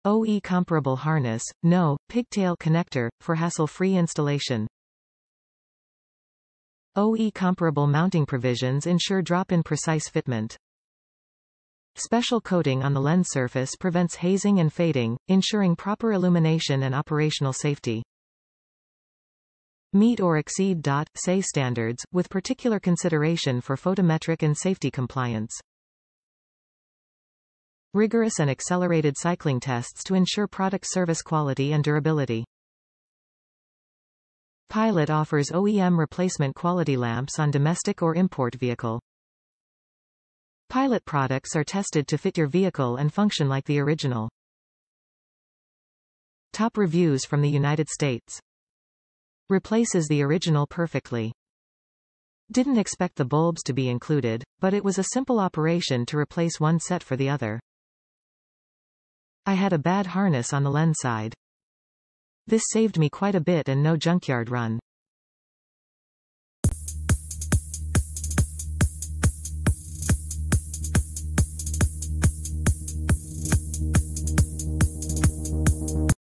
OE comparable harness, no, pigtail connector, for hassle-free installation. OE comparable mounting provisions ensure drop-in precise fitment. Special coating on the lens surface prevents hazing and fading, ensuring proper illumination and operational safety. Meet or exceed .SAE standards, with particular consideration for photometric and safety compliance. Rigorous and accelerated cycling tests to ensure product service quality and durability. Pilot offers OEM replacement quality lamps on domestic or import vehicle. Pilot products are tested to fit your vehicle and function like the original. Top reviews from the United States. Replaces the original perfectly. Didn't expect the bulbs to be included, but it was a simple operation to replace one set for the other. I had a bad harness on the lens side. This saved me quite a bit and no junkyard run.